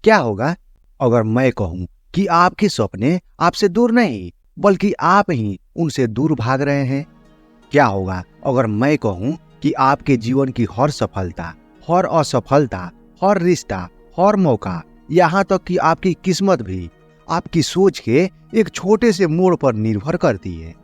क्या होगा अगर मैं कहूं कि आपके सपने आपसे दूर नहीं बल्कि आप ही उनसे दूर भाग रहे हैं? क्या होगा अगर मैं कहूं कि आपके जीवन की हर सफलता, हर असफलता, हर रिश्ता, हर मौका, यहाँ तक कि आपकी किस्मत भी आपकी सोच के एक छोटे से मोड़ पर निर्भर करती है?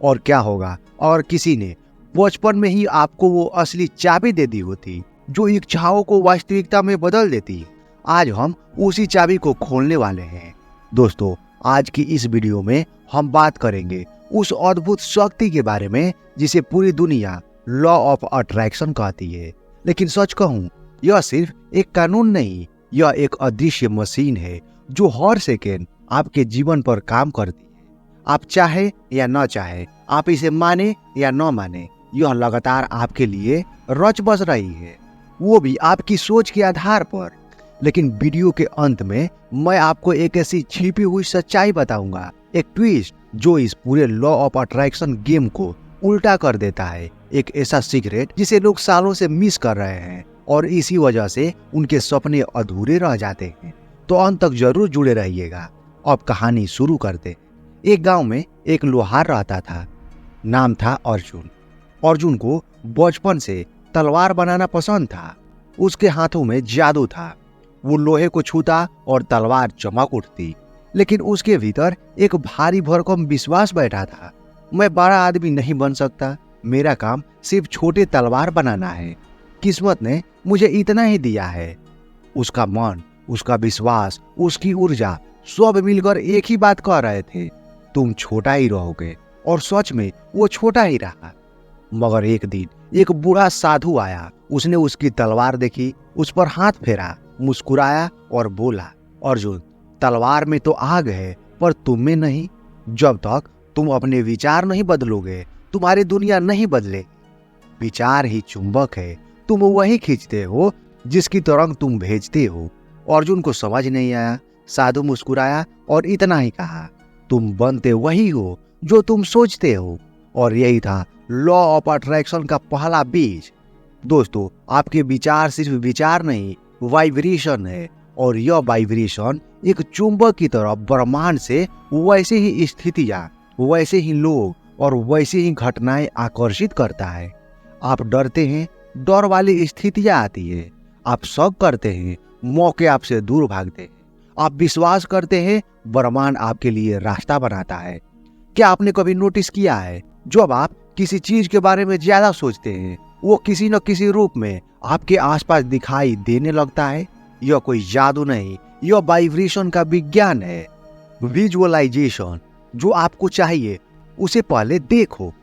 और क्या होगा और किसी ने बचपन में ही आपको वो असली चाबी दे दी होती जो इच्छाओं को वास्तविकता में बदल देती? आज हम उसी चाबी को खोलने वाले हैं। दोस्तों, आज की इस वीडियो में हम बात करेंगे उस अद्भुत शक्ति के बारे में जिसे पूरी दुनिया लॉ ऑफ अट्रैक्शन कहती है। लेकिन सच कहूं, यह सिर्फ एक कानून नहीं, यह एक अदृश्य मशीन है जो हर सेकेंड आपके जीवन पर काम करती है। आप चाहे या न चाहे, आप इसे माने या न माने, यह लगातार आपके लिए रच बस रही है, वो भी आपकी सोच के आधार पर। लेकिन वीडियो के अंत में मैं आपको एक ऐसी छिपी हुई सच्चाई बताऊंगा, एक ट्विस्ट जो इस पूरे लॉ ऑफ अट्रैक्शन गेम को उल्टा कर देता है, एक ऐसा सीक्रेट जिसे लोग सालों से मिस कर रहे हैं और इसी वजह से उनके सपने अधूरे रह जाते हैं। तो अंत तक जरूर जुड़े रहिएगा। अब कहानी शुरू करते। एक गांव में एक लोहार रहता था, नाम था अर्जुन। अर्जुन को बचपन से तलवार बनाना पसंद था। उसके हाथों में जादू था, वो लोहे को छूता और तलवार चमक उठती। लेकिन उसके भीतर एक भारी भरकम विश्वास बैठा था, मैं बड़ा आदमी नहीं बन सकता, मेरा काम सिर्फ छोटे तलवार बनाना है, किस्मत ने मुझे इतना ही दिया है। उसका मन, उसका विश्वास, उसकी ऊर्जा सब मिलकर एक ही बात कह रहे थे, तुम छोटा ही रहोगे। और सच में वो छोटा ही रहा। मगर एक दिन एक बूढ़ा साधु आया, उसने उसकी तलवार देखी, उस पर हाथ फेरा, मुस्कुराया और बोला, अर्जुन, तलवार में तो आग है पर तुम में नहीं। जब तक तुम अपने विचार नहीं बदलोगे, तुम्हारी दुनिया नहीं बदले। विचार ही चुंबक है, तुम वही खींचते हो जिसकी तरंग तुम भेजते हो। अर्जुन को समझ नहीं आया। साधु मुस्कुराया और इतना ही कहा, तुम बनते वही हो जो तुम सोचते हो। और यही था लॉ ऑफ अट्रैक्शन का पहला बीज। दोस्तों, आपके विचार सिर्फ विचार नहीं, वाइब्रेशन है, और यह वाइब्रेशन एक चुंबक की तरह ब्रह्मांड से वैसे ही स्थितियां, वैसे ही लोग और वैसे ही घटनाएं आकर्षित करता है। आप डरते हैं, डर वाली स्थितियां आती है। आप शक करते हैं, मौके आपसे दूर भागते हैं। आप विश्वास करते हैं, ब्रह्मांड आपके लिए रास्ता बनाता है। क्या आपने कभी नोटिस किया है, जब आप किसी चीज के बारे में ज्यादा सोचते हैं, वो किसी न किसी रूप में आपके आसपास दिखाई देने लगता है? यह कोई जादू नहीं, यह वाइब्रेशन का विज्ञान है। विजुअलाइजेशन, जो आपको चाहिए उसे पहले देखो।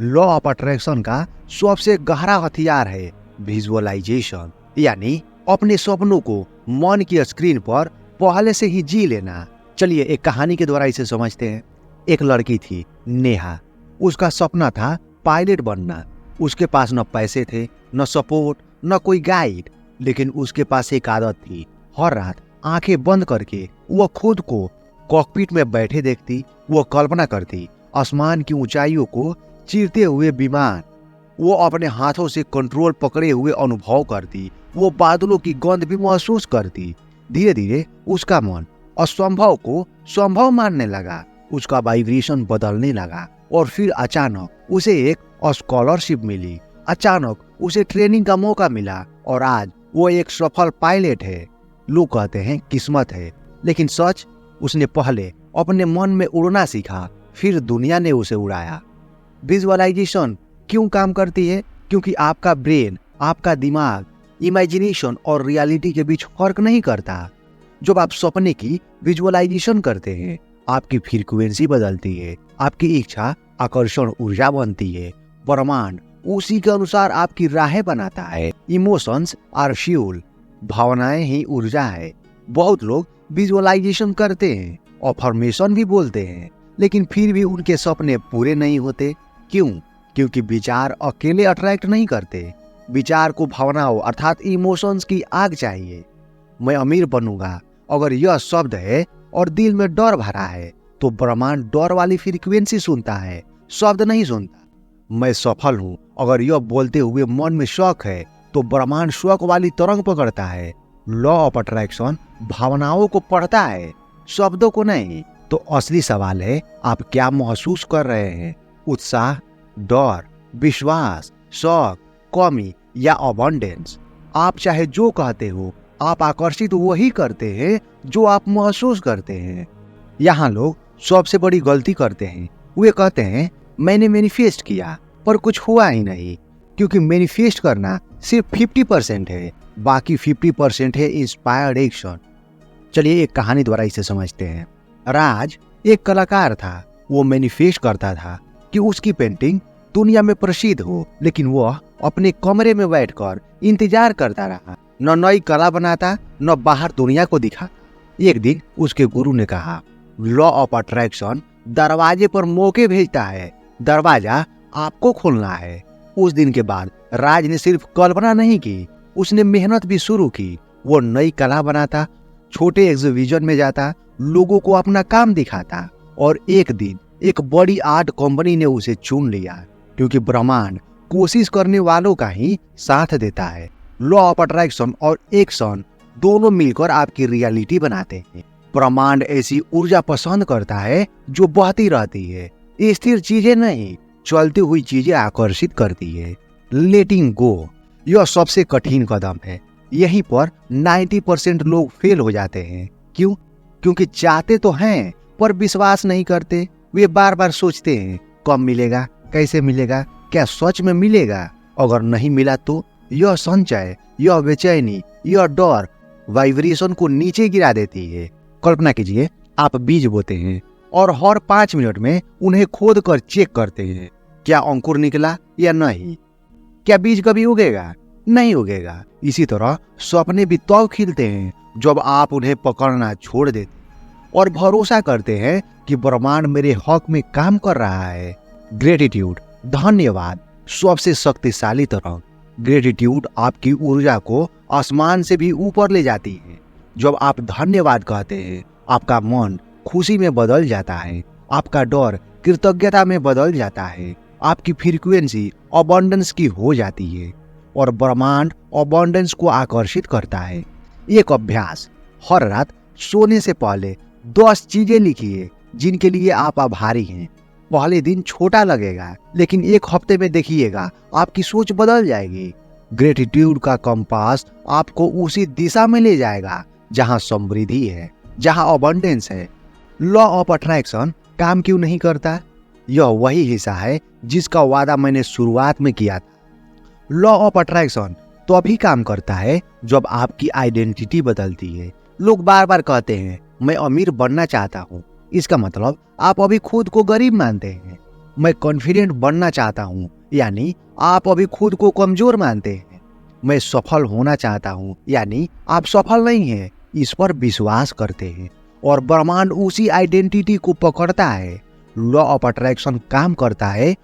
लॉ ऑफ अट्रैक्शन का सबसे गहरा हथियार है विजुअलाइजेशन, यानी अपने सपनों को मन की स्क्रीन पर पहले से ही जी लेना। चलिए एक कहानी के द्वारा इसे समझते हैं। एक लड़की थी, नेहा। उसका सपना था पायलट बनना। उसके पास न पैसे थे, न सपोर्ट, न कोई गाइड। लेकिन उसके पास एक आदत थी, हर रात आंखें बंद करके वह खुद को कॉकपिट में बैठे देखती। वह कल्पना करती, आसमान की ऊंचाइयों को चीरते हुए विमान। वो अपने हाथों से कंट्रोल पकड़े हुए अनुभव करती, वो बादलों की गंध भी महसूस करती। धीरे धीरे उसका मन असंभव को संभव मानने लगा, उसका वाइब्रेशन बदलने लगा। और फिर अचानक उसे एक स्कॉलरशिप मिली, अचानक उसे ट्रेनिंग का मौका मिला और आज वो एक सफल पायलट है। लोग कहते हैं किस्मत है, लेकिन सच, उसने पहले अपने मन में उड़ना सीखा, फिर दुनिया ने उसे उड़ाया। विजुअलाइजेशन क्यों काम करती है? क्योंकि आपका ब्रेन, आपका दिमाग इमेजिनेशन और रियलिटी के बीच फर्क नहीं करता। जब आप सपने की विजुअलाइजेशन करते हैं, आपकी फ्रीक्वेंसी बदलती है, आपकी इच्छा आकर्षण ऊर्जा बनती है, ब्रह्मांड उसी के अनुसार आपकी राहें बनाता है। इमोशंस आर फ्यूल, भावनाएं ही ऊर्जा है। बहुत लोग विजुअलाइजेशन करते हैं, अफर्मेशन भी बोलते हैं, लेकिन फिर भी उनके सपने पूरे नहीं होते। क्यों? क्योंकि विचार अकेले अट्रैक्ट नहीं करते। विचार को भावनाओं अर्थात इमोशंस की आग चाहिए। मैं अमीर बनूंगा, अगर यह शब्द है और दिल में डर भरा है, तो ब्रह्मांड डर वाली फ्रीक्वेंसी सुनता है, शब्द नहीं सुनता। मैं सफल हूं, अगर यह बोलते हुए मन में शौक है, तो ब्रह्मांड शौक वाली तरंग पकड़ता है। लॉ ऑफ अट्रैक्शन भावनाओं को पढ़ता है, शब्दों को नहीं। तो असली सवाल है, आप क्या महसूस कर रहे हैं? उत्साह, डर, विश्वास, शौक, कमी या अबंडेंस? आप चाहे जो कहते हो, आप आकर्षित वही करते हैं जो आप महसूस करते हैं। यहाँ लोग सबसे बड़ी गलती करते हैं। वे कहते हैं मैंने मैनिफेस्ट किया पर कुछ हुआ ही नहीं, क्योंकि मैनिफेस्ट करना सिर्फ 50% है, बाकी 50% है इंस्पायर्ड एक्शन। चलिए एक कहानी द्वारा इसे समझते हैं। राज एक कलाकार था। वो मैनिफेस्ट करता था कि उसकी पेंटिंग दुनिया में प्रसिद्ध हो, लेकिन वह अपने कमरे में बैठकर इंतजार करता रहा। न नई कला बनाता, न बाहर दुनिया को दिखा। एक दिन उसके गुरु ने कहा, लॉ ऑफ अट्रैक्शन दरवाजे पर मौके भेजता है, दरवाजा आपको खोलना है। उस दिन के बाद राज ने सिर्फ कल्पना नहीं की, उसने मेहनत भी शुरू की। वो नई कला बनाता, छोटे एग्जीबिशन में जाता, लोगों को अपना काम दिखाता, और एक दिन एक बड़ी आर्ट कंपनी ने उसे चुन लिया, क्योंकि ब्रह्मांड कोशिश करने वालों का ही साथ देता है। लॉ ऑफ अट्रैक्शन और एक्शन दोनों मिलकर आपकी रियलिटी बनाते हैं। ब्रह्मांड ऐसी ऊर्जा पसंद करता है जो बहती रहती है, स्थिर चीजें नहीं, चलती हुई चीजें आकर्षित करती है। लेटिंग गो, यह सबसे कठिन कदम है। यहीं पर 90% लोग फेल हो जाते हैं। क्यों? क्योंकि चाहते तो हैं पर विश्वास नहीं करते। वे बार बार सोचते हैं कब मिलेगा, कैसे मिलेगा, क्या सच में मिलेगा? अगर नहीं मिला तो यह संचय, यह बेचैनी, यह डर वाइब्रेशन को नीचे गिरा देती है। कल्पना कीजिए, आप बीज बोते हैं और हर 5 मिनट में उन्हें खोद कर चेक करते हैं, क्या अंकुर निकला या नहीं। क्या बीज कभी उगेगा? नहीं उगेगा। इसी तरह सपने भी तब खिलते हैं जब आप उन्हें पकड़ना छोड़ देते और भरोसा करते हैं कि ब्रह्मांड मेरे हक में काम कर रहा है। ग्रेटिट्यूड, धन्यवाद, सबसे शक्तिशाली तरह। ग्रेटिट्यूड आपकी ऊर्जा को आसमान से भी ऊपर ले जाती है। जब आप धन्यवाद कहते हैं, आपका मन खुशी में बदल जाता है, आपका डर कृतज्ञता में बदल जाता है, आपकी फ्रीक्वेंसी अबंडेंस की हो जाती है और ब्रह्मांड अबंडेंस को आकर्षित करता है। एक अभ्यास, हर रात सोने से पहले 10 चीजें लिखिए जिनके लिए आप आभारी हैं। पहले दिन छोटा लगेगा, लेकिन एक हफ्ते में देखिएगा आपकी सोच बदल जाएगी। ग्रेटिट्यूड का कंपास आपको उसी दिशा में ले जाएगा जहां समृद्धि है, जहां अबंडेंस है। लॉ ऑफ अट्रैक्शन काम क्यों नहीं करता? यह वही हिस्सा है जिसका वादा मैंने शुरुआत में किया था। लॉ ऑफ अट्रैक्शन तो अभी काम करता है जब आपकी आइडेंटिटी बदलती है। लोग बार बार कहते हैं मैं अमीर बनना चाहता हूँ, इसका मतलब आप अभी खुद को गरीब मानते हैं। मैं कॉन्फिडेंट बनना चाहता हूँ, यानी आप अभी खुद को कमजोर मानते हैं। मैं सफल होना चाहता हूँ, यानी आप सफल नहीं हैं, इस पर विश्वास करते हैं और ब्रह्मांड उसी आइडेंटिटी को पकड़ता है। लॉ ऑफ अट्रैक्शन काम करता है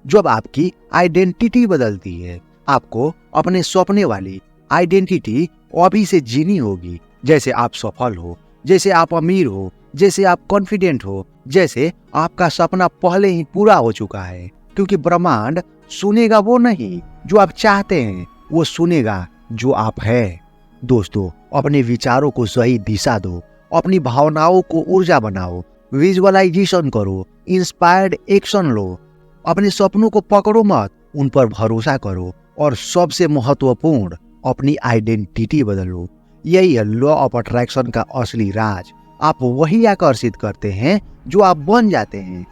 जब आपकी आइडेंटिटी बदलती है। आपको अपने सपने वाली आइडेंटिटी अभी से जीनी होगी, जैसे आप सफल हो, जैसे आप अमीर हो, जैसे आप कॉन्फिडेंट हो, जैसे आपका सपना पहले ही पूरा हो चुका है। क्योंकि ब्रह्मांड सुनेगा वो नहीं जो आप चाहते हैं, वो सुनेगा जो आप है। दोस्तों, अपने विचारों को सही दिशा दो, अपनी भावनाओं को ऊर्जा बनाओ, विजुअलाइजेशन करो, इंस्पायर्ड एक्शन लो, अपने सपनों को पकड़ो मत, उन पर भरोसा करो और सबसे महत्वपूर्ण, अपनी आइडेंटिटी बदलो। यही है लॉ ऑफ अट्रैक्शन का असली राज। आप वही आकर्षित करते हैं जो आप बन जाते हैं।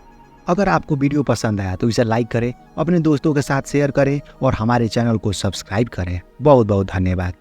अगर आपको वीडियो पसंद आया तो इसे लाइक करें, अपने दोस्तों के साथ शेयर करें और हमारे चैनल को सब्सक्राइब करें। बहुत बहुत धन्यवाद।